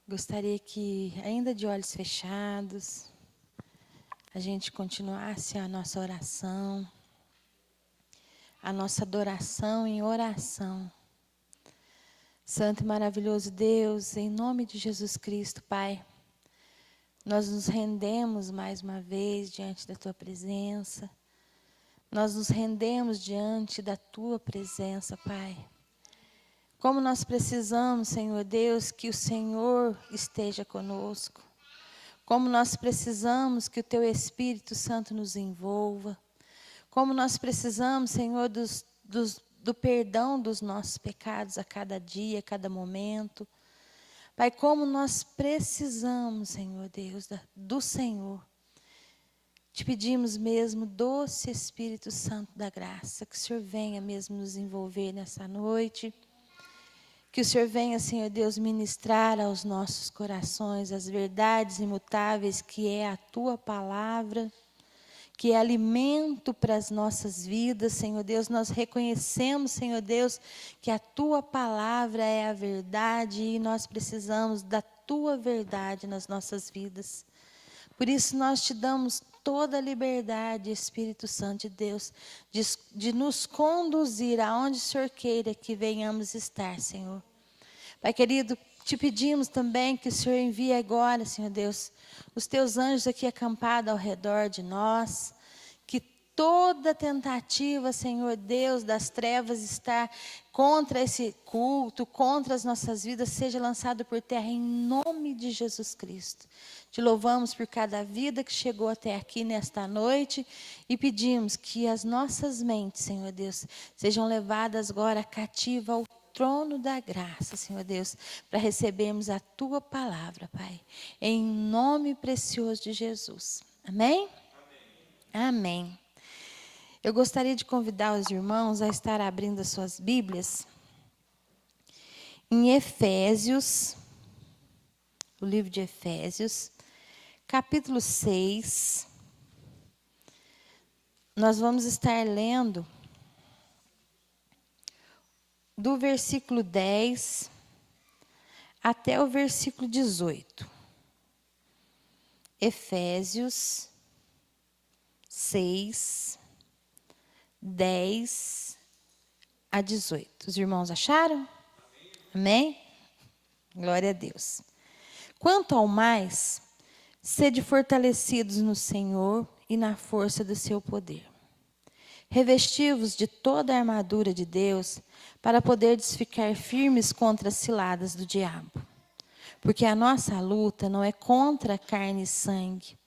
Gostaria que, ainda de olhos fechados, a gente continuasse a nossa oração, a nossa adoração em oração. Santo e maravilhoso Deus, em nome de Jesus Cristo, Pai, nós nos rendemos mais uma vez diante da Tua presença. Nós nos rendemos diante da Tua presença, Pai. Como nós precisamos, Senhor Deus, que o Senhor esteja conosco. Como nós precisamos que o Teu Espírito Santo nos envolva. Como nós precisamos, Senhor, do perdão dos nossos pecados a cada dia, a cada momento. Pai, como nós precisamos, Senhor Deus, do Senhor. Te pedimos mesmo, doce Espírito Santo da graça, que o Senhor venha mesmo nos envolver nessa noite. Que o Senhor venha, Senhor Deus, ministrar aos nossos corações as verdades imutáveis que é a Tua palavra, que é alimento para as nossas vidas, Senhor Deus. Nós reconhecemos, Senhor Deus, que a Tua palavra é a verdade e nós precisamos da Tua verdade nas nossas vidas. Por isso nós te damos toda a liberdade, Espírito Santo de Deus, de nos conduzir aonde o Senhor queira que venhamos estar, Senhor. Pai querido, te pedimos também que o Senhor envie agora, Senhor Deus, os Teus anjos aqui acampados ao redor de nós, que toda tentativa, Senhor Deus, das trevas estar contra esse culto, contra as nossas vidas, seja lançado por terra em nome de Jesus Cristo. Te louvamos por cada vida que chegou até aqui nesta noite e pedimos que as nossas mentes, Senhor Deus, sejam levadas agora cativa ao trono da graça, Senhor Deus, para recebermos a Tua palavra, Pai, em nome precioso de Jesus. Amém? Amém. Amém. Eu gostaria de convidar os irmãos a estar abrindo as suas Bíblias em Efésios, o livro de Efésios, capítulo 6. Nós vamos estar lendo do versículo 10 até o versículo 18. Efésios 6, 10 a 18. Os irmãos acharam? Amém? Glória a Deus. Quanto ao mais, sede fortalecidos no Senhor e na força do seu poder. Revesti-vos de toda a armadura de Deus, para poderdes ficar firmes contra as ciladas do diabo. Porque a nossa luta não é contra carne e sangue,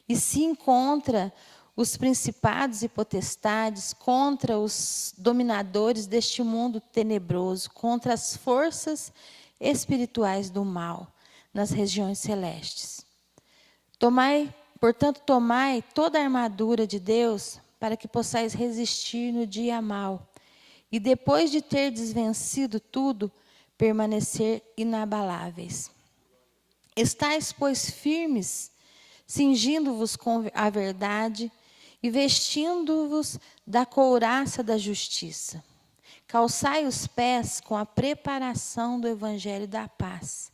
e sim contra os principados e potestades, contra os dominadores deste mundo tenebroso, contra as forças espirituais do mal nas regiões celestes. Portanto, tomai toda a armadura de Deus, para que possais resistir no dia mau, e depois de terdes vencido tudo, permanecer inabaláveis. Estais, pois, firmes, cingindo-vos com a verdade e vestindo-vos da couraça da justiça. Calçai os pés com a preparação do evangelho da paz,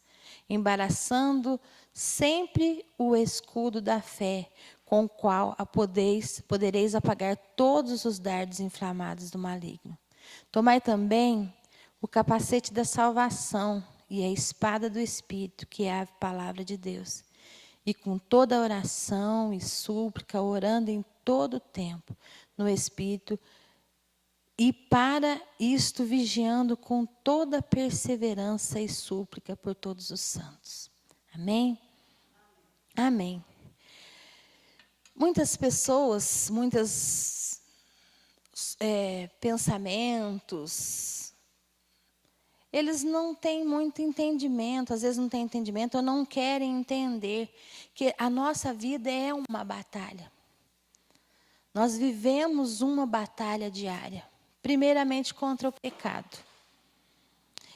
embaraçando sempre o escudo da fé, com o qual podereis apagar todos os dardos inflamados do maligno. Tomai também o capacete da salvação e a espada do Espírito, que é a palavra de Deus. E com toda oração e súplica, orando em todo o tempo, no Espírito, e para isto vigiando com toda perseverança e súplica por todos os santos. Amém? Amém. Muitas pessoas, pensamentos, eles não têm muito entendimento, às vezes não têm entendimento ou não querem entender que a nossa vida é uma batalha. Nós vivemos uma batalha diária, primeiramente contra o pecado.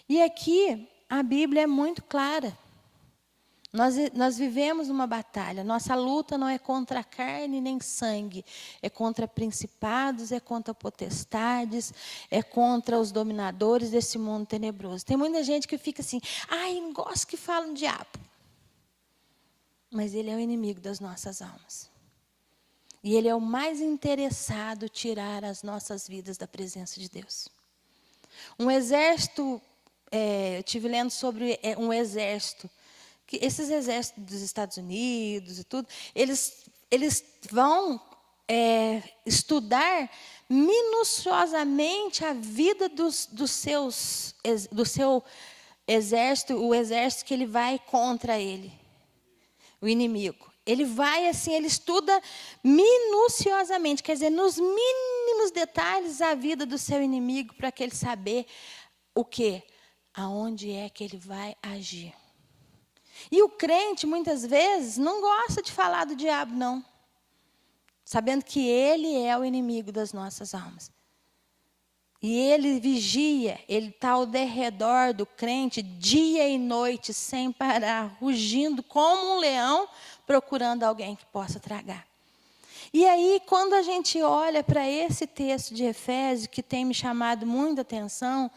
E aqui a Bíblia é muito clara. Nós vivemos uma batalha. Nossa luta não é contra carne nem sangue. É contra principados, é contra potestades, é contra os dominadores desse mundo tenebroso. Tem muita gente que fica assim, não gosto que falam diabo. mas ele é o inimigo das nossas almas. E ele é o mais interessado em tirar as nossas vidas da presença de Deus. Um exército, eu estive lendo sobre um exército, que esses exércitos dos Estados Unidos e tudo, eles vão estudar minuciosamente a vida do seu exército, o exército que ele vai contra ele, o inimigo. Ele vai assim, ele estuda minuciosamente, quer dizer, nos mínimos detalhes a vida do seu inimigo, para que ele saber o quê? Aonde é que ele vai agir. E o crente, muitas vezes, não gosta de falar do diabo, não. Sabendo que ele é o inimigo das nossas almas. E ele vigia, ele está ao derredor do crente, dia e noite, sem parar, rugindo como um leão, procurando alguém que possa tragar. E aí, quando a gente olha para esse texto de Efésios, que tem me chamado muita atenção,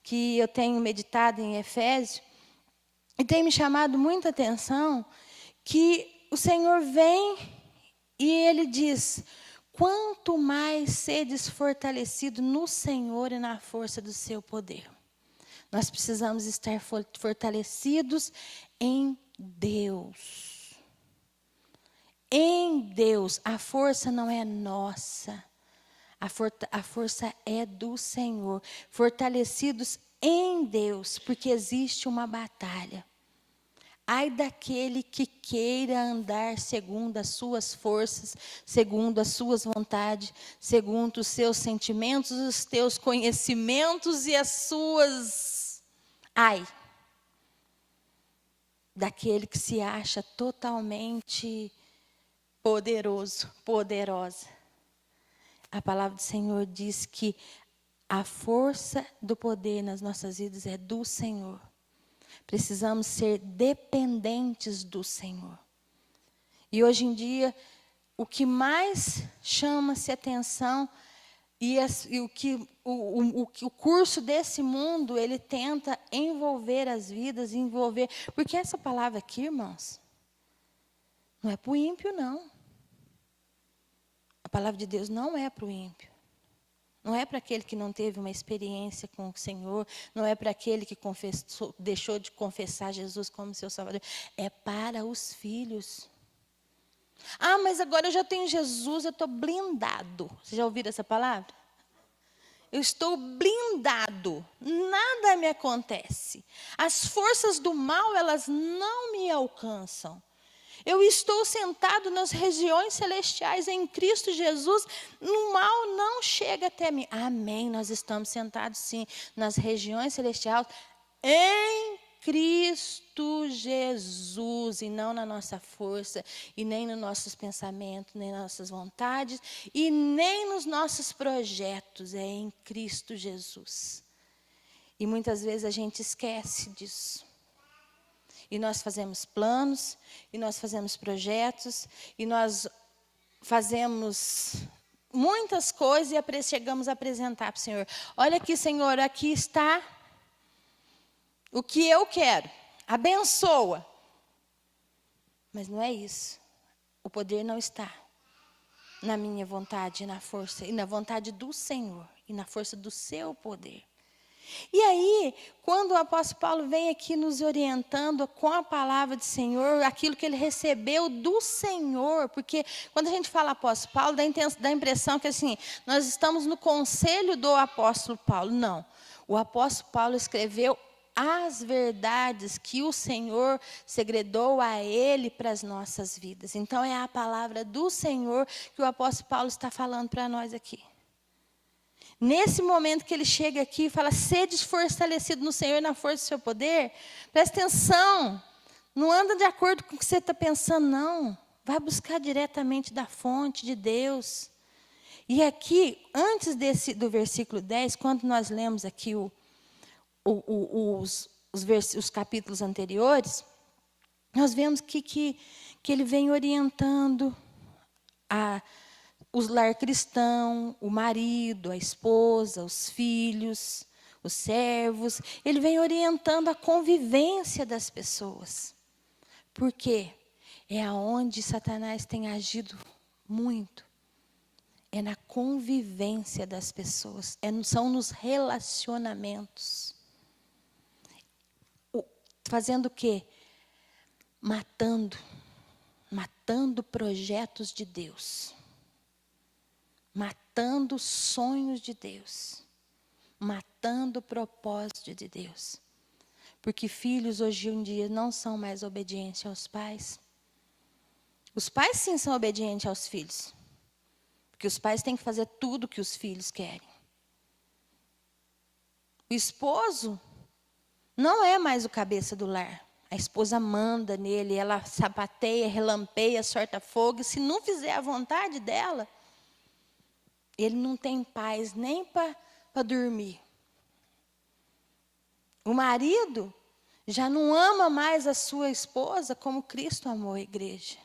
que eu tenho meditado em Efésios, e tem me chamado muita atenção, que o Senhor vem e Ele diz: quanto mais sedes fortalecido no Senhor e na força do seu poder. Nós precisamos estar fortalecidos em Deus. Em Deus. A força não é nossa. A força é do Senhor. Fortalecidos em Deus, porque existe uma batalha. Ai daquele que queira andar segundo as suas forças, segundo as suas vontades, segundo os seus sentimentos, os teus conhecimentos e as suas... Ai daquele que se acha totalmente poderoso, poderosa. A palavra do Senhor diz que a força do poder nas nossas vidas é do Senhor. Precisamos ser dependentes do Senhor. E hoje em dia, o que mais chama-se atenção, o curso desse mundo, ele tenta envolver as vidas, porque essa palavra aqui, irmãos, não é para o ímpio, não. A palavra de Deus não é para o ímpio. Não é para aquele que não teve uma experiência com o Senhor, não é para aquele que deixou de confessar Jesus como seu Salvador. É para os filhos. Ah, mas agora eu já tenho Jesus, eu estou blindado. Vocês já ouviram essa palavra? Eu estou blindado, nada me acontece. As forças do mal, elas não me alcançam. Eu estou sentado nas regiões celestiais em Cristo Jesus, o mal não chega até mim. Amém, nós estamos sentados sim, nas regiões celestiais, em Cristo Jesus, e não na nossa força, e nem nos nossos pensamentos, nem nas nossas vontades, e nem nos nossos projetos, é em Cristo Jesus. E muitas vezes a gente esquece disso. E nós fazemos planos, e nós fazemos projetos, e nós fazemos muitas coisas e chegamos a apresentar para o Senhor. Olha aqui, Senhor, aqui está o que eu quero. Abençoa. Mas não é isso. O poder não está na minha vontade, na força, e na vontade do Senhor, e na força do seu poder. E aí, quando o apóstolo Paulo vem aqui nos orientando com a palavra do Senhor, aquilo que ele recebeu do Senhor, porque quando a gente fala apóstolo Paulo, dá a impressão que assim, nós estamos no conselho do apóstolo Paulo. Não, o apóstolo Paulo escreveu as verdades que o Senhor segredou a ele para as nossas vidas. Então, é a palavra do Senhor que o apóstolo Paulo está falando para nós aqui. Nesse momento que ele chega aqui e fala, sede fortalecido no Senhor e na força do seu poder, presta atenção, não anda de acordo com o que você está pensando, não. Vai buscar diretamente da fonte de Deus. E aqui, antes do versículo 10, quando nós lemos aqui os capítulos anteriores, nós vemos que ele vem orientando o lar cristão, o marido, a esposa, os filhos, os servos. Ele vem orientando a convivência das pessoas. Por quê? é aonde Satanás tem agido muito. É na convivência das pessoas, são nos relacionamentos. Fazendo o quê? Matando projetos de Deus. Matando sonhos de Deus. Matando o propósito de Deus. Porque filhos hoje em dia não são mais obedientes aos pais. Os pais sim são obedientes aos filhos. Porque os pais têm que fazer tudo o que os filhos querem. O esposo não é mais o cabeça do lar. A esposa manda nele, ela sapateia, relampeia, sorta fogo. E se não fizer a vontade dela, ele não tem paz nem para dormir. O marido já não ama mais a sua esposa como Cristo amou a igreja.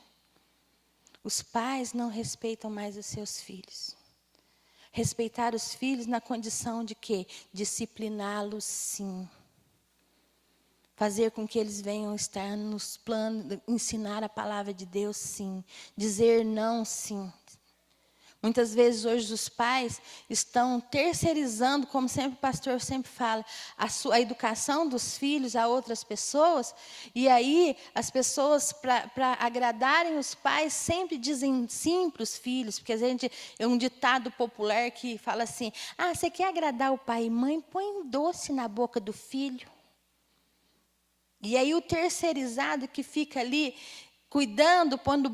Os pais não respeitam mais os seus filhos. Respeitar os filhos na condição de quê? Discipliná-los, sim. Fazer com que eles venham estar nos planos, ensinar a palavra de Deus, sim. Dizer não, sim. Muitas vezes hoje os pais estão terceirizando, como sempre o pastor sempre fala, a educação dos filhos a outras pessoas. E aí as pessoas, para agradarem os pais, sempre dizem sim para os filhos. Porque é um ditado popular que fala assim, você quer agradar o pai e mãe? Põe um doce na boca do filho. E aí o terceirizado que fica ali cuidando, pondo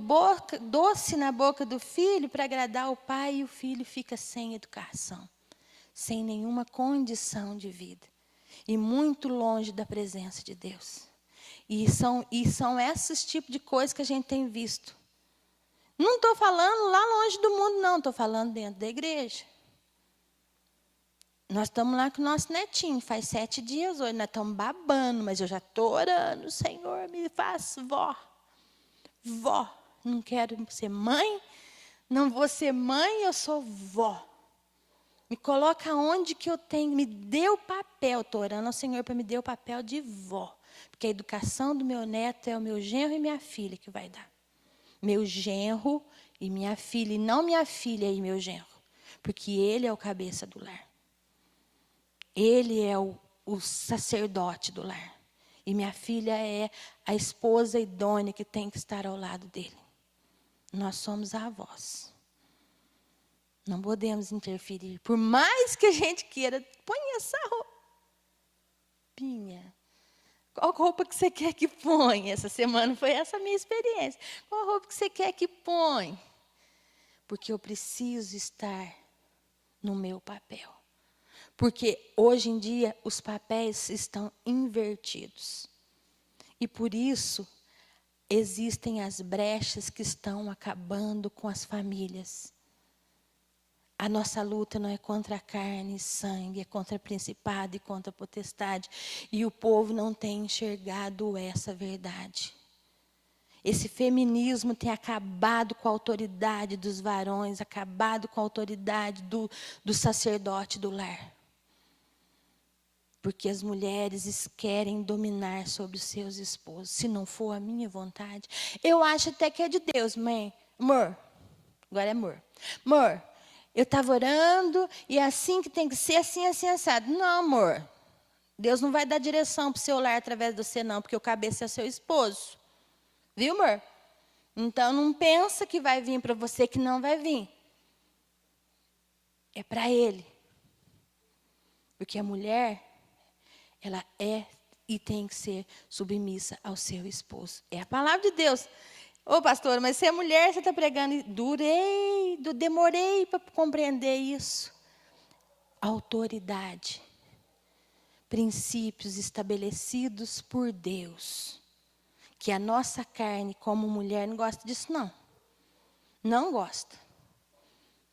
doce na boca do filho para agradar o pai, e o filho fica sem educação, sem nenhuma condição de vida. E muito longe da presença de Deus. E são esses tipos de coisas que a gente tem visto. Não estou falando lá longe do mundo, não. Estou falando dentro da igreja. Nós estamos lá com o nosso netinho, faz 7 dias hoje. Nós estamos babando, mas eu já estou orando. Senhor, me faz vó. Vó, não quero ser mãe, não vou ser mãe, eu sou vó. Me coloca onde que eu tenho, me dê o papel, estou orando ao Senhor para me dar o papel de vó. Porque a educação do meu neto é o meu genro e minha filha que vai dar. Meu genro e minha filha, e não minha filha e meu genro. Porque ele é o cabeça do lar. Ele é o sacerdote do lar. E minha filha é a esposa idônea que tem que estar ao lado dele. Nós somos avós. Não podemos interferir. Por mais que a gente queira, põe essa roupinha. Qual roupa que você quer que ponha? Essa semana foi essa a minha experiência. Qual roupa que você quer que ponha? Porque eu preciso estar no meu papel. Porque hoje em dia os papéis estão invertidos. E por isso existem as brechas que estão acabando com as famílias. A nossa luta não é contra a carne e sangue, é contra principado e contra potestade. E o povo não tem enxergado essa verdade. Esse feminismo tem acabado com a autoridade dos varões, acabado com a autoridade do sacerdote do lar. Porque as mulheres querem dominar sobre os seus esposos. Se não for a minha vontade. Eu acho até que é de Deus, mãe. Amor. Agora é amor. Amor, eu estava orando e é assim que tem que ser, assim, assim, assado. Não, amor. Deus não vai dar direção para o seu lar através de você, não. Porque o cabeça é seu esposo. Viu, amor? Então, não pensa que vai vir para você que não vai vir. É para ele. Porque a mulher... ela é e tem que ser submissa ao seu esposo. É a palavra de Deus. Ô, pastora, mas você é mulher, você está pregando. Demorei para compreender isso. Autoridade. Princípios estabelecidos por Deus. Que a nossa carne, como mulher, não gosta disso, não. Não gosta.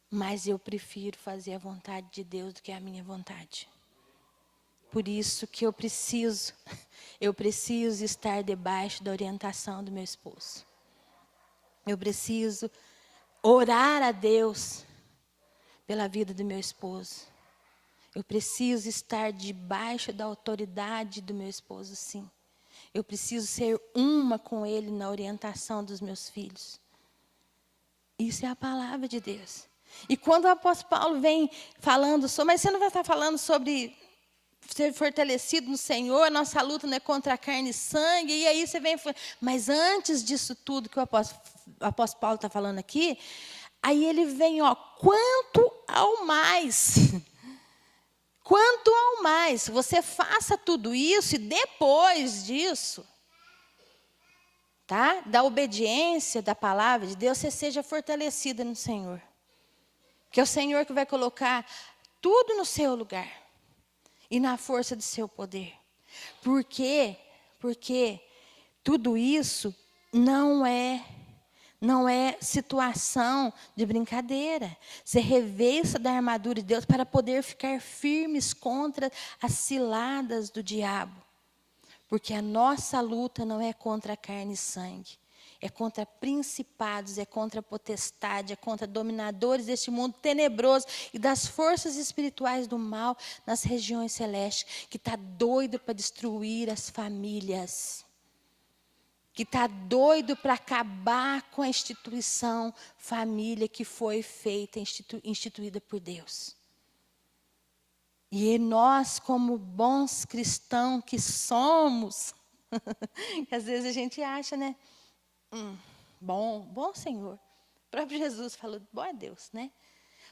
Mas eu prefiro fazer a vontade de Deus do que a minha vontade. Por isso que eu preciso estar debaixo da orientação do meu esposo. Eu preciso orar a Deus pela vida do meu esposo. Eu preciso estar debaixo da autoridade do meu esposo, sim. Eu preciso ser uma com Ele na orientação dos meus filhos. Isso é a palavra de Deus. E quando o apóstolo Paulo vem falando sobre... Mas você não vai estar falando sobre ser fortalecido no Senhor, a nossa luta não é contra a carne e sangue, e aí você vem... Mas antes disso tudo que o apóstolo Paulo está falando aqui, aí ele vem, quanto ao mais... Quanto ao mais, você faça tudo isso e depois disso, tá? Da obediência da palavra de Deus, você seja fortalecida no Senhor. Que é o Senhor que vai colocar tudo no seu lugar e na força do seu poder. Por quê? Porque tudo isso não é situação de brincadeira. Você revesta da armadura de Deus para poder ficar firmes contra as ciladas do diabo. Porque a nossa luta não é contra carne e sangue. É contra principados, é contra potestade, é contra dominadores deste mundo tenebroso e das forças espirituais do mal nas regiões celestes, que está doido para destruir as famílias. Que está doido para acabar com a instituição família que foi feita, instituída por Deus. E nós, como bons cristãos que somos, que às vezes a gente acha, né? Bom Senhor. O próprio Jesus falou, bom é Deus, né?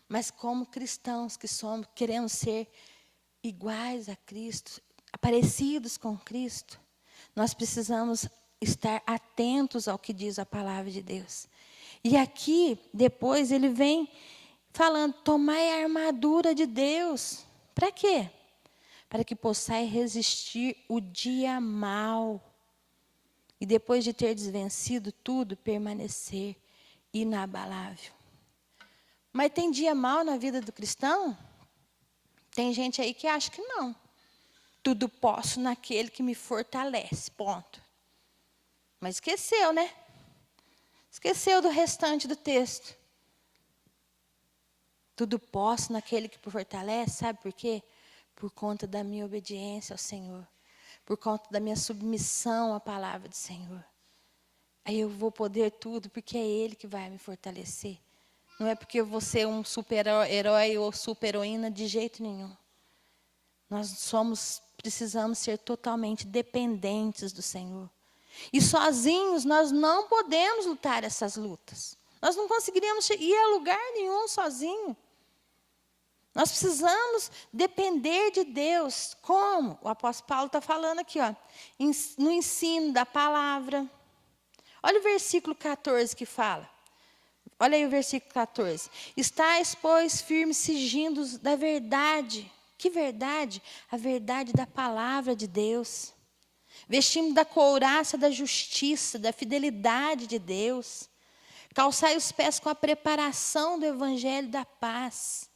Mas como cristãos que somos, queremos ser iguais a Cristo, parecidos com Cristo, nós precisamos estar atentos ao que diz a palavra de Deus. E aqui, depois, ele vem falando, tomai a armadura de Deus. Para quê? Para que possais resistir o dia mau. E depois de ter desvencido tudo, permanecer inabalável. Mas tem dia mau na vida do cristão? Tem gente aí que acha que não. Tudo posso naquele que me fortalece, ponto. Mas esqueceu, né? Esqueceu do restante do texto. Tudo posso naquele que me fortalece, sabe por quê? Por conta da minha obediência ao Senhor. Por conta da minha submissão à palavra do Senhor. Aí eu vou poder tudo, porque é Ele que vai me fortalecer. Não é porque eu vou ser um super-herói ou super-heroína de jeito nenhum. Nós precisamos ser totalmente dependentes do Senhor. E sozinhos nós não podemos lutar essas lutas. Nós não conseguiríamos ir a lugar nenhum sozinho. Nós precisamos depender de Deus. Como? O apóstolo Paulo está falando aqui, no ensino da palavra. Olha o versículo 14 que fala. Olha aí o versículo 14. Estais, pois, firmes, cingidos da verdade. Que verdade? A verdade da palavra de Deus. Vestimos da couraça da justiça, da fidelidade de Deus. Calçai os pés com a preparação do evangelho da paz.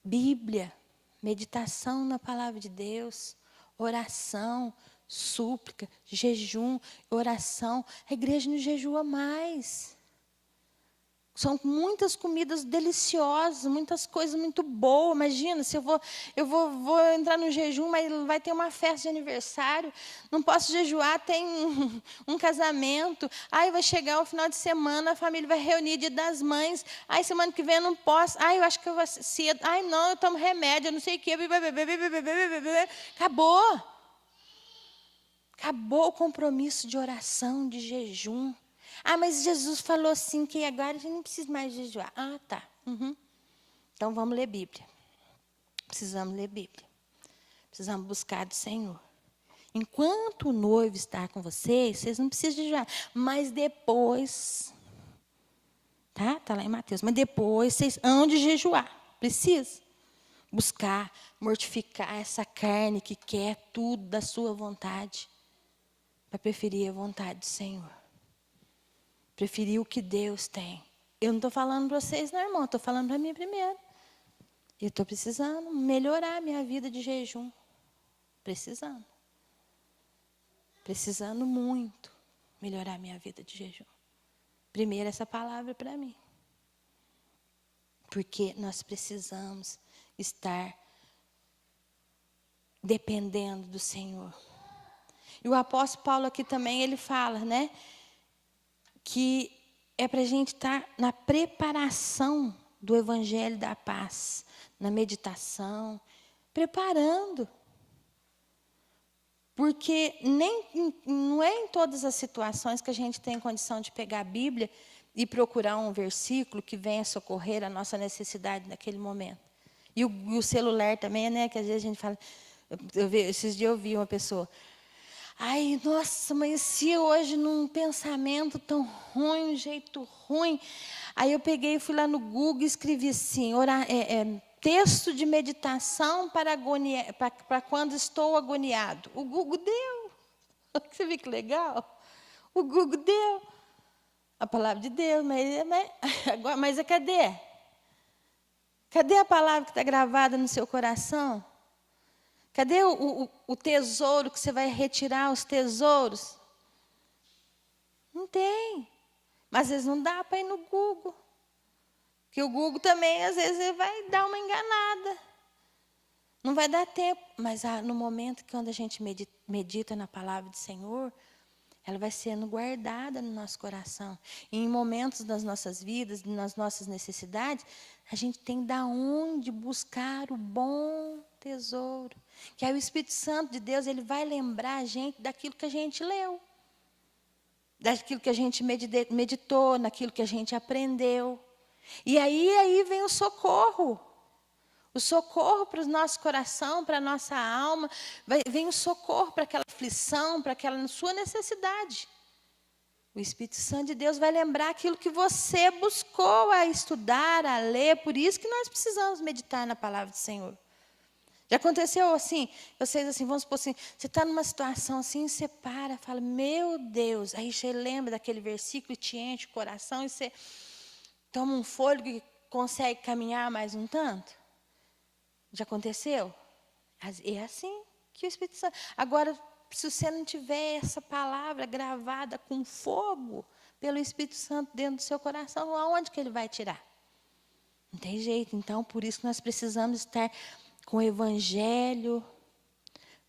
Bíblia, meditação na palavra de Deus, oração, súplica, jejum, oração. A igreja não jejua mais. São muitas comidas deliciosas, muitas coisas muito boas. Imagina, se eu vou entrar no jejum, mas vai ter uma festa de aniversário. Não posso jejuar, tem um casamento. Aí vai chegar o final de semana, a família vai reunir Dia das Mães. Aí semana que vem eu não posso. Ai, eu acho que eu vou cedo. Ai, não, eu tomo remédio, eu não sei o quê. Acabou. Acabou o compromisso de oração, de jejum. Ah, mas Jesus falou assim que agora a gente não precisa mais jejuar. Ah, tá. Então vamos ler Bíblia. Precisamos ler Bíblia. Precisamos buscar do Senhor. Enquanto o noivo está com vocês não precisam jejuar. Mas depois, tá? Está lá em Mateus. Mas depois vocês hão de jejuar. Precisa. Buscar, mortificar essa carne que quer tudo da sua vontade. Para preferir a vontade do Senhor. Preferir o que Deus tem. Eu não estou falando para vocês, não, irmão. Estou falando para mim primeiro. Eu estou precisando melhorar a minha vida de jejum. Precisando. Precisando muito melhorar a minha vida de jejum. Primeiro essa palavra para mim. Porque nós precisamos estar dependendo do Senhor. E o apóstolo Paulo aqui também, ele fala, né? Que é para a gente estar na preparação do evangelho da paz, na meditação, preparando. Porque não é em todas as situações que a gente tem condição de pegar a Bíblia e procurar um versículo que venha socorrer a nossa necessidade naquele momento. E o celular também, né? Que às vezes a gente fala... esses dias eu vi uma pessoa... Ai, nossa, amanheci hoje num pensamento tão ruim, um jeito ruim. Aí eu peguei e fui lá no Google e escrevi assim, texto de meditação para quando estou agoniado. O Google deu. Você viu que legal? O Google deu. A palavra de Deus, mas cadê? Cadê a palavra que está gravada no seu coração? Cadê o tesouro que você vai retirar os tesouros? Não tem. Mas às vezes não dá para ir no Google. Porque o Google também, às vezes, ele vai dar uma enganada. Não vai dar tempo. Mas no momento que quando a gente medita na palavra do Senhor, ela vai sendo guardada no nosso coração. E em momentos das nossas vidas, nas nossas necessidades, a gente tem de onde buscar o bom tesouro. Que aí o Espírito Santo de Deus, ele vai lembrar a gente daquilo que a gente leu. Daquilo que a gente meditou, naquilo que a gente aprendeu. E aí vem o socorro. O socorro para o nosso coração, para a nossa alma. Vem o socorro para aquela aflição, para aquela sua necessidade. O Espírito Santo de Deus vai lembrar aquilo que você buscou a estudar, a ler. Por isso que nós precisamos meditar na palavra do Senhor. Já aconteceu assim, vocês assim, vamos supor assim, você está numa situação assim, você para, fala, meu Deus, aí você lembra daquele versículo e te enche o coração e você toma um fôlego e consegue caminhar mais um tanto? Já aconteceu? É assim que o Espírito Santo... Agora, se você não tiver essa palavra gravada com fogo pelo Espírito Santo dentro do seu coração, aonde que ele vai tirar? Não tem jeito. Então, por isso que nós precisamos estar com o Evangelho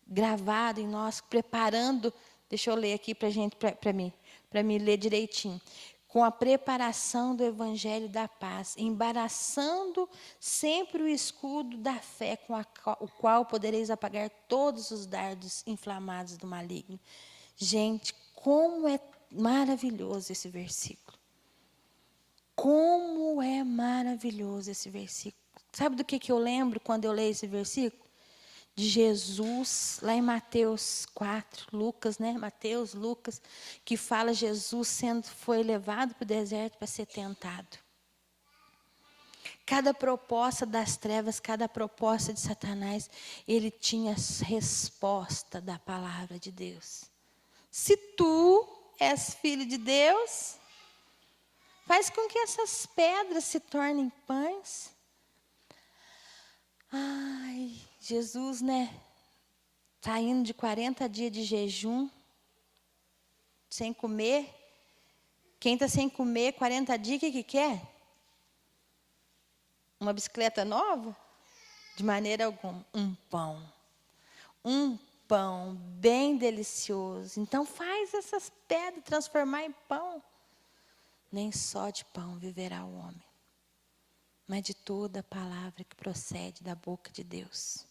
gravado em nós, preparando... Deixa eu ler aqui para mim ler direitinho. Com a preparação do Evangelho da paz, embaraçando sempre o escudo da fé, com o qual podereis apagar todos os dardos inflamados do maligno. Gente, como é maravilhoso esse versículo. Como é maravilhoso esse versículo. Sabe do que eu lembro quando eu leio esse versículo? De Jesus, lá em Mateus 4, Lucas, né? Mateus, Lucas, que fala Jesus foi levado para o deserto para ser tentado. Cada proposta das trevas, cada proposta de Satanás, ele tinha resposta da palavra de Deus. Se tu és filho de Deus, faz com que essas pedras se tornem pães. Ai, Jesus, né? Está indo de 40 dias de jejum, sem comer. Quem está sem comer 40 dias, o que quer? Uma bicicleta nova? De maneira alguma. Um pão. Um pão bem delicioso. Então faz essas pedras transformar em pão. Nem só de pão viverá o homem, mas de toda a palavra que procede da boca de Deus.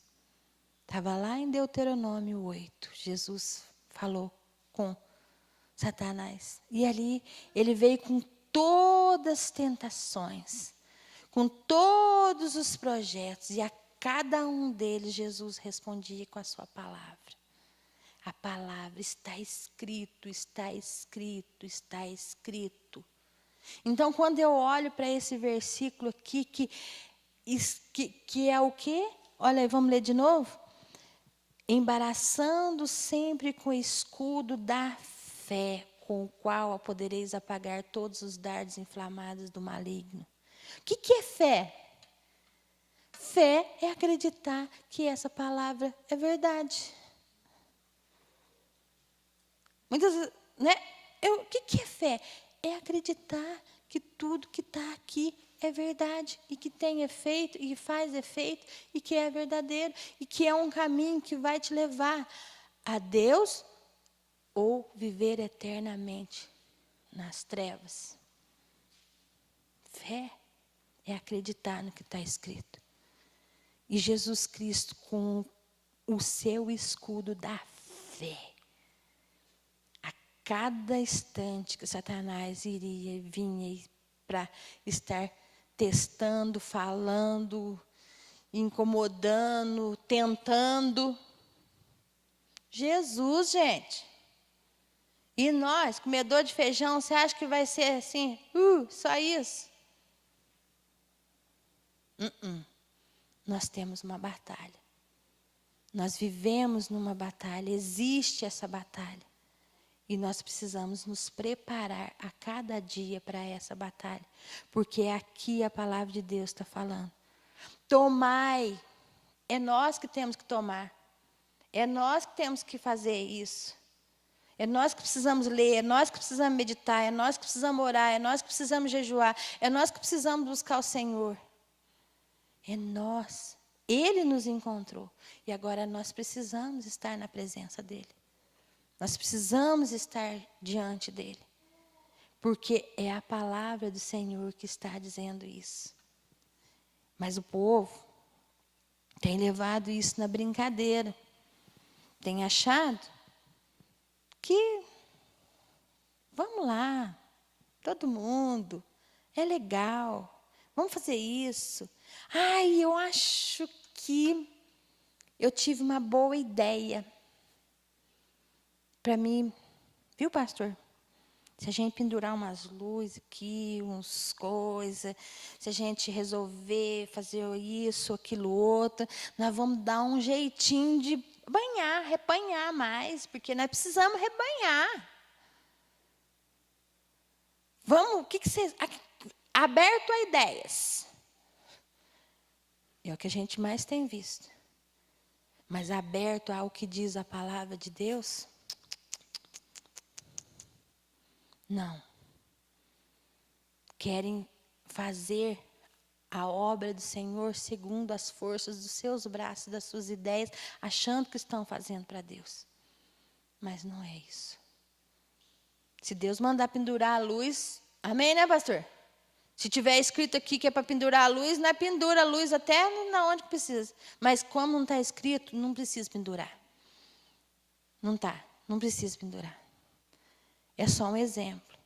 Estava lá em Deuteronômio 8, Jesus falou com Satanás. E ali ele veio com todas as tentações, com todos os projetos. E a cada um deles Jesus respondia com a sua palavra. A palavra está escrito, está escrito, está escrito. Então, quando eu olho para esse versículo aqui, que é o quê? Olha aí, vamos ler de novo? Embaraçando sempre com o escudo da fé, com o qual podereis apagar todos os dardos inflamados do maligno. O que é fé? Fé é acreditar que essa palavra é verdade. Muitas vezes, né? O que é fé? É acreditar que tudo que está aqui é verdade e que tem efeito e que faz efeito e que é verdadeiro e que é um caminho que vai te levar a Deus ou viver eternamente nas trevas. Fé é acreditar no que está escrito. E Jesus Cristo, com o seu escudo da fé, a cada instante que Satanás iria e vinha para estar testando, falando, incomodando, tentando. Jesus, gente. E nós, comedor de feijão, você acha que vai ser assim, só isso? Nós temos uma batalha. Nós vivemos numa batalha, existe essa batalha. E nós precisamos nos preparar a cada dia para essa batalha. Porque aqui a palavra de Deus está falando. Tomai. É nós que temos que tomar. É nós que temos que fazer isso. É nós que precisamos ler, é nós que precisamos meditar, é nós que precisamos orar, é nós que precisamos jejuar, é nós que precisamos buscar o Senhor. É nós. Ele nos encontrou. E agora nós precisamos estar na presença dEle. Nós precisamos estar diante dEle. Porque é a palavra do Senhor que está dizendo isso. Mas o povo tem levado isso na brincadeira. Tem achado que, vamos lá, todo mundo, é legal, vamos fazer isso. Ai, eu acho que eu tive uma boa ideia para mim, viu, pastor? Se a gente pendurar umas luzes aqui, uns coisas, se a gente resolver fazer isso, aquilo, outro, nós vamos dar um jeitinho de rebanhar mais, porque nós precisamos rebanhar. Vamos, o que vocês... Aberto a ideias. É o que a gente mais tem visto. Mas aberto ao que diz a palavra de Deus... Não. Querem fazer a obra do Senhor segundo as forças dos seus braços, das suas ideias, achando que estão fazendo para Deus. Mas não é isso. Se Deus mandar pendurar a luz, amém, né, pastor? Se tiver escrito aqui que é para pendurar a luz, não pendura a luz até na onde precisa. Mas como não está escrito, não precisa pendurar. Não precisa pendurar. É só um exemplo.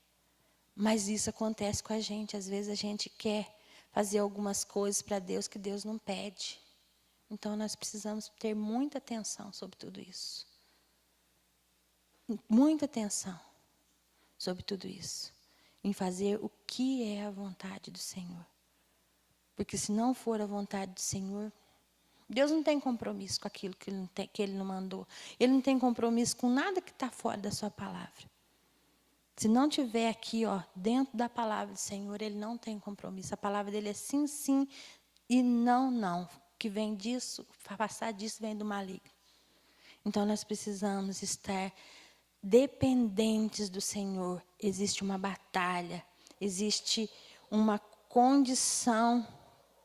Mas isso acontece com a gente. Às vezes a gente quer fazer algumas coisas para Deus que Deus não pede. Então nós precisamos ter muita atenção sobre tudo isso. Muita atenção sobre tudo isso. Em fazer o que é a vontade do Senhor. Porque se não for a vontade do Senhor, Deus não tem compromisso com aquilo que Ele não mandou. Ele não tem compromisso com nada que está fora da sua palavra. Se não tiver aqui, dentro da palavra do Senhor, Ele não tem compromisso. A palavra dele é sim, sim e não, não. O que vem disso, passar disso vem do maligno. Então nós precisamos estar dependentes do Senhor. Existe uma batalha, existe uma condição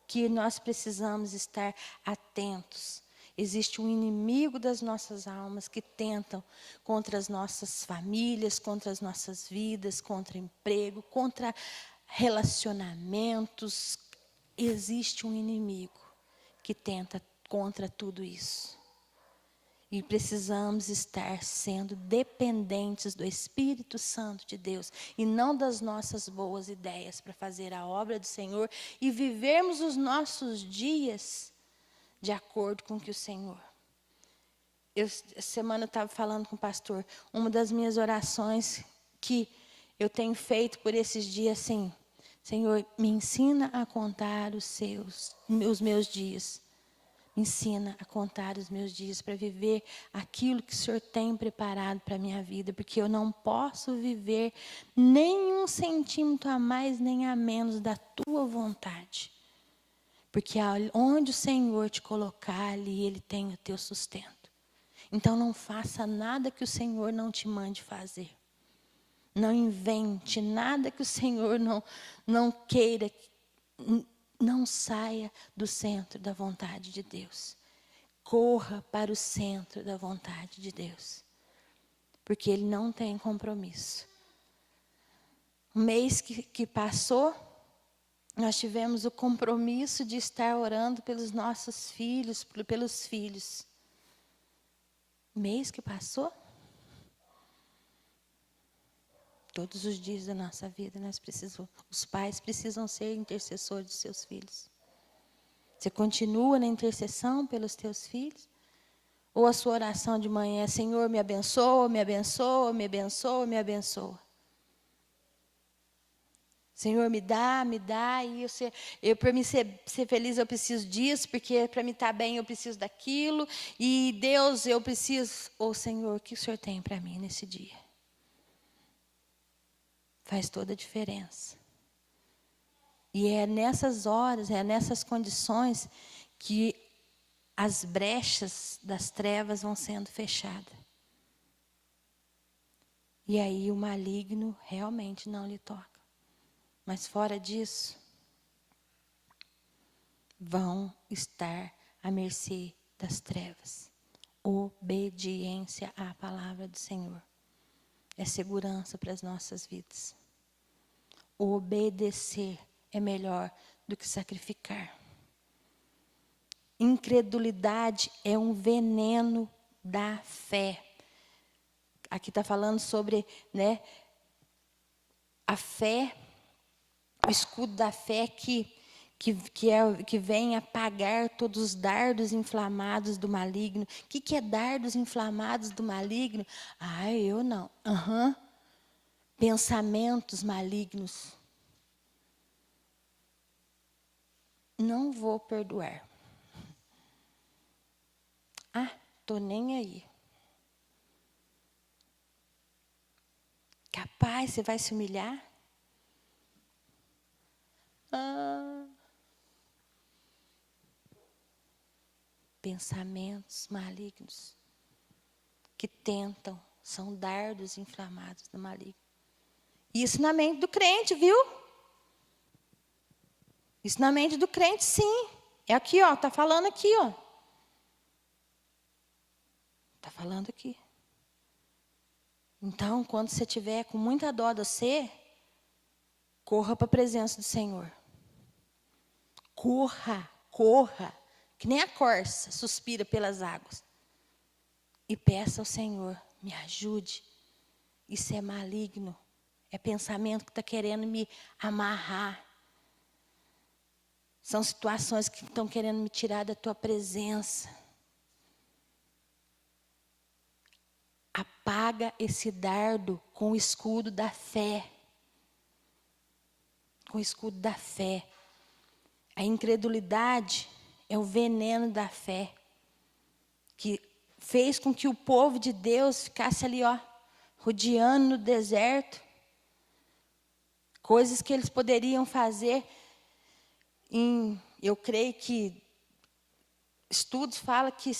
que nós precisamos estar atentos. Existe um inimigo das nossas almas que tentam contra as nossas famílias, contra as nossas vidas, contra emprego, contra relacionamentos. Existe um inimigo que tenta contra tudo isso. E precisamos estar sendo dependentes do Espírito Santo de Deus e não das nossas boas ideias para fazer a obra do Senhor e vivermos os nossos dias de acordo com o que o Senhor. Essa semana eu estava falando com o pastor, uma das minhas orações que eu tenho feito por esses dias, assim, Senhor, me ensina a contar os meus dias. Me ensina a contar os meus dias para viver aquilo que o Senhor tem preparado para a minha vida, porque eu não posso viver nem um centímetro a mais nem a menos da tua vontade. Porque onde o Senhor te colocar ali, Ele tem o teu sustento. Então não faça nada que o Senhor não te mande fazer. Não invente nada que o Senhor não queira Não saia do centro da vontade de Deus. Corra para o centro da vontade de Deus. Porque Ele não tem compromisso. O mês que passou, nós tivemos o compromisso de estar orando pelos nossos filhos, pelos filhos. O mês que passou, todos os dias da nossa vida, os pais precisam ser intercessores dos seus filhos. Você continua na intercessão pelos teus filhos? Ou a sua oração de manhã é: Senhor, me abençoa, me abençoa, me abençoa, me abençoa. Senhor, me dá, e para mim ser feliz eu preciso disso, porque para mim estar bem eu preciso daquilo, e Deus, eu preciso. Ô Senhor, o que o Senhor tem para mim nesse dia? Faz toda a diferença. E é nessas horas, é nessas condições que as brechas das trevas vão sendo fechadas. E aí o maligno realmente não lhe toca. Mas fora disso, vão estar à mercê das trevas. Obediência à palavra do Senhor é segurança para as nossas vidas. Obedecer é melhor do que sacrificar. Incredulidade é um veneno da fé. Aqui está falando sobre, a fé, o escudo da fé que vem apagar todos os dardos inflamados do maligno. O que é dardos inflamados do maligno? Eu não. Pensamentos malignos. Não vou perdoar. Tô nem aí. Capaz, você vai se humilhar? Pensamentos malignos que tentam, são dardos inflamados do maligno. Isso na mente do crente, viu? Isso na mente do crente, sim. É aqui, ó, tá falando aqui, ó. Tá falando aqui. Então, quando você tiver com muita dó de você, corra para a presença do Senhor. Corra, que nem a corça suspira pelas águas. E peça ao Senhor, me ajude. Isso é maligno. É pensamento que está querendo me amarrar. São situações que estão querendo me tirar da tua presença. Apaga esse dardo com o escudo da fé. Com o escudo da fé. A incredulidade é o veneno da fé. Que fez com que o povo de Deus ficasse ali, ó, rodeando no deserto. Coisas que eles poderiam fazer eu creio que estudos falam que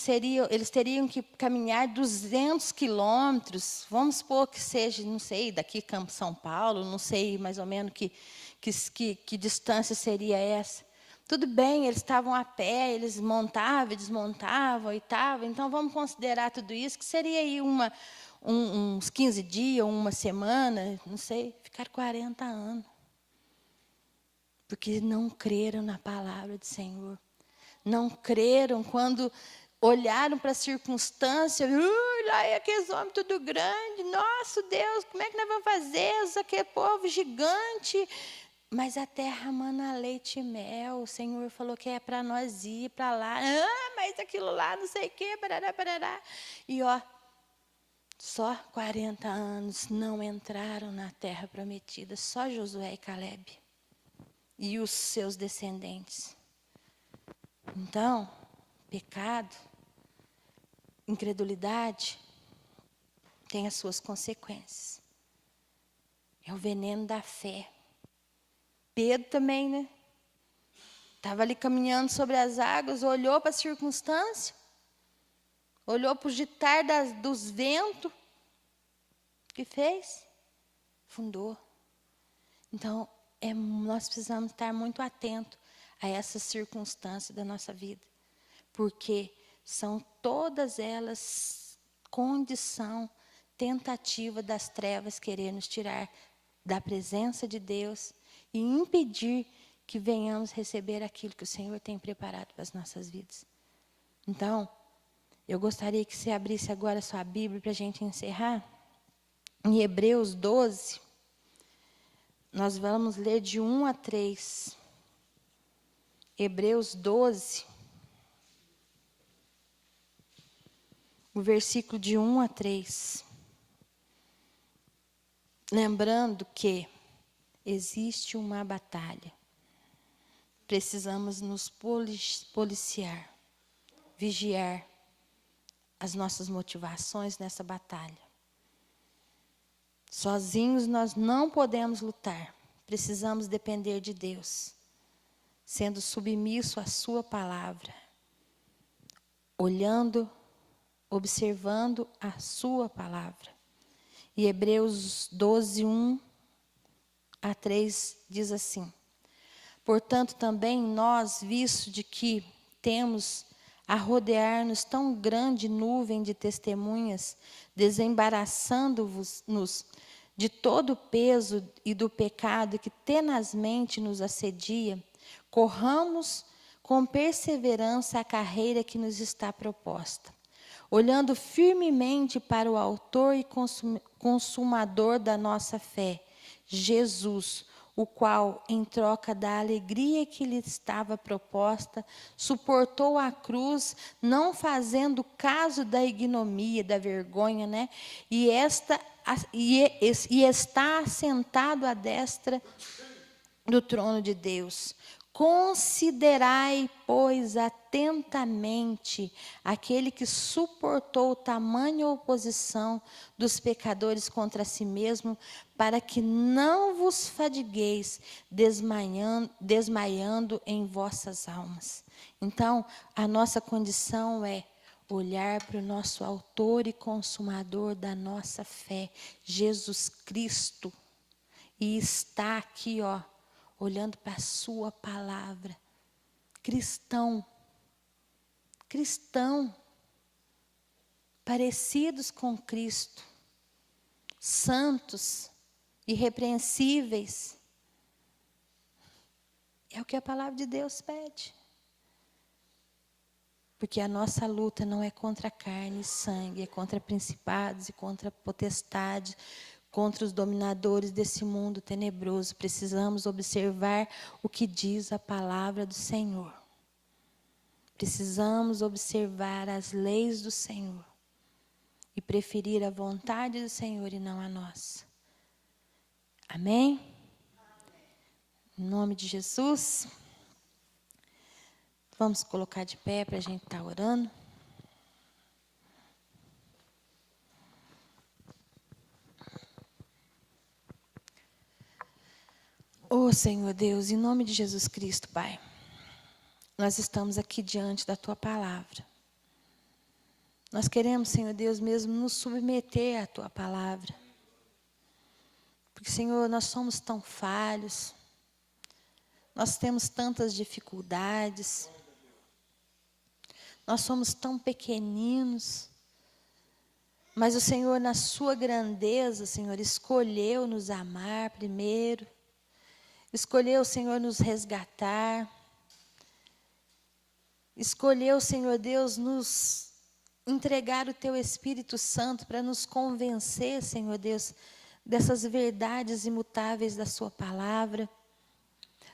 eles teriam que caminhar 200 quilômetros, vamos supor que seja, não sei, daqui Campo São Paulo, não sei mais ou menos que distância seria essa. Tudo bem, eles estavam a pé, eles montavam e desmontavam e tal, então vamos considerar tudo isso, que seria aí uns 15 dias, uma semana, não sei, ficar 40 anos. Porque não creram na palavra do Senhor. Não creram quando olharam para a circunstância. Lá é aqueles homens tudo grande. Nossa, Deus, como é que nós vamos fazer? Aquele povo gigante. Mas a terra mana leite e mel. O Senhor falou que é para nós ir para lá. Mas aquilo lá, não sei o quê. Parará. E ó, só 40 anos não entraram na terra prometida. Só Josué e Caleb. E os seus descendentes. Então, pecado, incredulidade, tem as suas consequências. É o veneno da fé. Pedro também, né? Estava ali caminhando sobre as águas, olhou para a circunstância, olhou para o gitar dos ventos. O que fez? Fundou. Então, nós precisamos estar muito atentos a essa circunstância da nossa vida, porque são todas elas condição, tentativa das trevas querer nos tirar da presença de Deus e impedir que venhamos receber aquilo que o Senhor tem preparado para as nossas vidas. Então, eu gostaria que você abrisse agora a sua Bíblia para a gente encerrar. Em Hebreus 12, nós vamos ler de 1 a 3. Hebreus 12, o versículo de 1 a 3. Lembrando que existe uma batalha. Precisamos nos policiar, vigiar as nossas motivações nessa batalha. Sozinhos nós não podemos lutar. Precisamos depender de Deus, sendo submisso à sua palavra, olhando, observando a sua palavra. E Hebreus 12, 1 a 3 diz assim: portanto, também nós, visto de que temos a rodear-nos tão grande nuvem de testemunhas, desembaraçando-nos de todo o peso e do pecado que tenazmente nos assedia, corramos com perseverança a carreira que nos está proposta, olhando firmemente para o autor e consumador da nossa fé, Jesus, o qual, em troca da alegria que lhe estava proposta, suportou a cruz, não fazendo caso da ignomia, da vergonha, né? E está assentado à destra do trono de Deus. Considerai, pois, atentamente aquele que suportou tamanha oposição dos pecadores contra si mesmo, para que não vos fadigueis desmaiando em vossas almas. Então, a nossa condição é olhar para o nosso autor e consumador da nossa fé, Jesus Cristo, e está aqui, olhando para a sua palavra. Cristão, parecidos com Cristo, santos, irrepreensíveis. É o que a palavra de Deus pede. Porque a nossa luta não é contra carne e sangue, é contra principados e contra potestades, contra os dominadores desse mundo tenebroso. Precisamos observar o que diz a palavra do Senhor. Precisamos observar as leis do Senhor e preferir a vontade do Senhor e não a nossa. Amém? Em nome de Jesus. Vamos colocar de pé para a gente estar orando. Oh, Senhor Deus, em nome de Jesus Cristo, Pai, nós estamos aqui diante da Tua palavra. Nós queremos, Senhor Deus, mesmo nos submeter à Tua palavra. Porque, Senhor, nós somos tão falhos, nós temos tantas dificuldades, nós somos tão pequeninos, mas o Senhor, na sua grandeza, Senhor, escolheu nos amar primeiro, escolheu, Senhor, nos resgatar. Escolheu, Senhor Deus, nos entregar o Teu Espírito Santo para nos convencer, Senhor Deus, dessas verdades imutáveis da Sua palavra.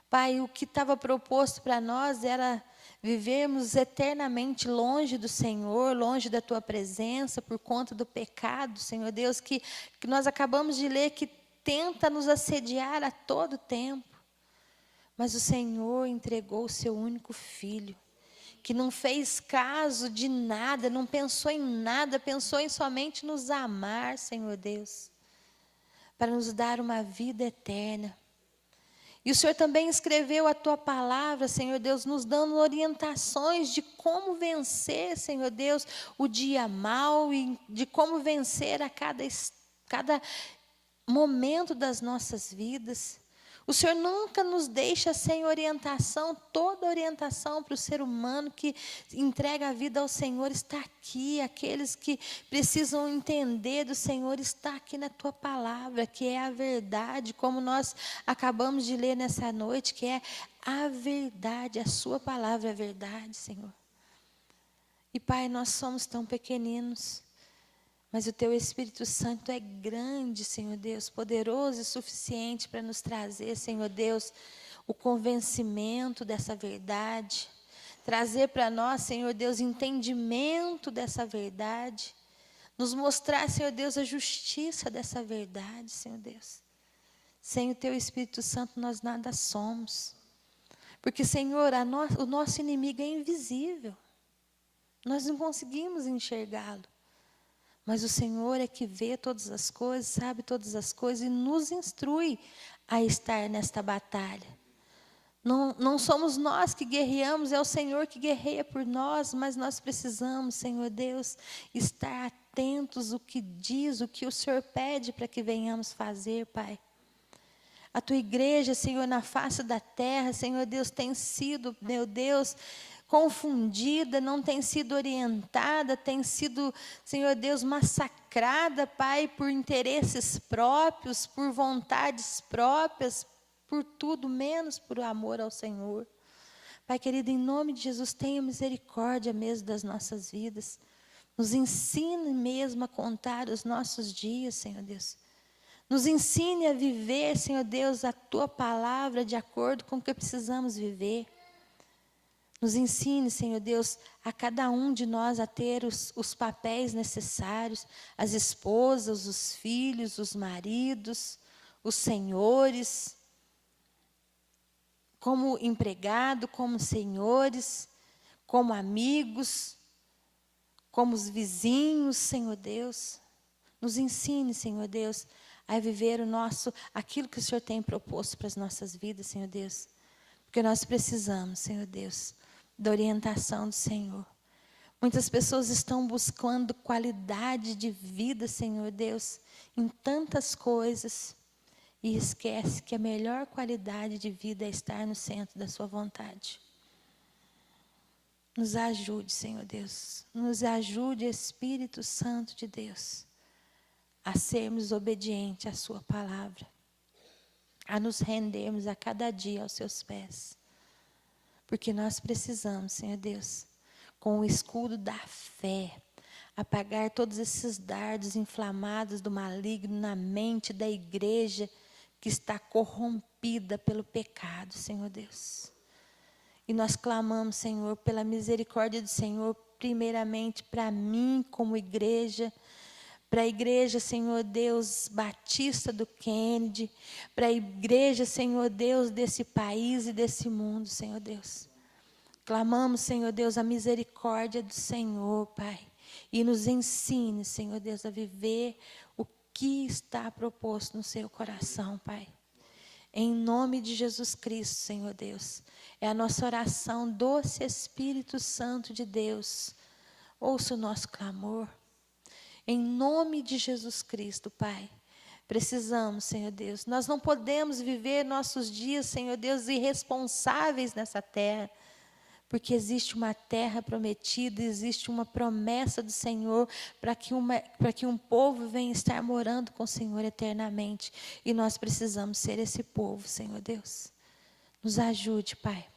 Pai, o que estava proposto para nós era vivermos eternamente longe do Senhor, longe da Tua presença, por conta do pecado, Senhor Deus, que nós acabamos de ler, que tenta nos assediar a todo tempo. Mas o Senhor entregou o Seu único Filho, que não fez caso de nada, não pensou em nada, pensou em somente nos amar, Senhor Deus, para nos dar uma vida eterna. E o Senhor também escreveu a Tua palavra, Senhor Deus, nos dando orientações de como vencer, Senhor Deus, o dia mau e de como vencer a cada momento das nossas vidas. O Senhor nunca nos deixa sem orientação. Toda orientação para o ser humano que entrega a vida ao Senhor está aqui. Aqueles que precisam entender do Senhor está aqui na Tua palavra, que é a verdade, como nós acabamos de ler nessa noite, que é a verdade, a Sua palavra é a verdade, Senhor. E Pai, nós somos tão pequeninos, mas o Teu Espírito Santo é grande, Senhor Deus, poderoso e suficiente para nos trazer, Senhor Deus, o convencimento dessa verdade, trazer para nós, Senhor Deus, entendimento dessa verdade, nos mostrar, Senhor Deus, a justiça dessa verdade, Senhor Deus. Sem o Teu Espírito Santo nós nada somos, porque, Senhor, o nosso inimigo é invisível, nós não conseguimos enxergá-lo. Mas o Senhor é que vê todas as coisas, sabe todas as coisas e nos instrui a estar nesta batalha. Não somos nós que guerreamos, é o Senhor que guerreia por nós, mas nós precisamos, Senhor Deus, estar atentos ao que diz, o que o Senhor pede para que venhamos fazer, Pai. A Tua igreja, Senhor, na face da terra, Senhor Deus, tem sido, meu Deus, confundida, não tem sido orientada, tem sido, Senhor Deus, massacrada, Pai, por interesses próprios, por vontades próprias, por tudo, menos por amor ao Senhor. Pai querido, em nome de Jesus, tenha misericórdia mesmo das nossas vidas. Nos ensine mesmo a contar os nossos dias, Senhor Deus. Nos ensine a viver, Senhor Deus, a Tua palavra de acordo com o que precisamos viver. Nos ensine, Senhor Deus, a cada um de nós a ter os papéis necessários, as esposas, os filhos, os maridos, os senhores, como empregado, como senhores, como amigos, como os vizinhos, Senhor Deus. Nos ensine, Senhor Deus, a viver aquilo que o Senhor tem proposto para as nossas vidas, Senhor Deus. Porque nós precisamos, Senhor Deus, da orientação do Senhor. Muitas pessoas estão buscando qualidade de vida, Senhor Deus, em tantas coisas, e esquece que a melhor qualidade de vida é estar no centro da Sua vontade. Nos ajude, Senhor Deus, nos ajude, Espírito Santo de Deus, a sermos obedientes à Sua palavra, a nos rendermos a cada dia aos Seus pés. Porque nós precisamos, Senhor Deus, com o escudo da fé, apagar todos esses dardos inflamados do maligno na mente da igreja que está corrompida pelo pecado, Senhor Deus. E nós clamamos, Senhor, pela misericórdia do Senhor, primeiramente para mim como igreja, para a igreja, Senhor Deus, Batista do Kennedy, para a igreja, Senhor Deus, desse país e desse mundo, Senhor Deus. Clamamos, Senhor Deus, a misericórdia do Senhor, Pai. E nos ensine, Senhor Deus, a viver o que está proposto no seu coração, Pai. Em nome de Jesus Cristo, Senhor Deus. É a nossa oração, doce Espírito Santo de Deus. Ouça o nosso clamor. Em nome de Jesus Cristo, Pai, precisamos, Senhor Deus. Nós não podemos viver nossos dias, Senhor Deus, irresponsáveis nessa terra, porque existe uma terra prometida, existe uma promessa do Senhor para que um povo venha estar morando com o Senhor eternamente. E nós precisamos ser esse povo, Senhor Deus. Nos ajude, Pai.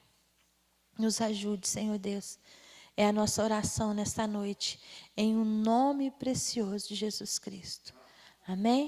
Nos ajude, Senhor Deus. É a nossa oração nesta noite, em um nome precioso de Jesus Cristo. Amém?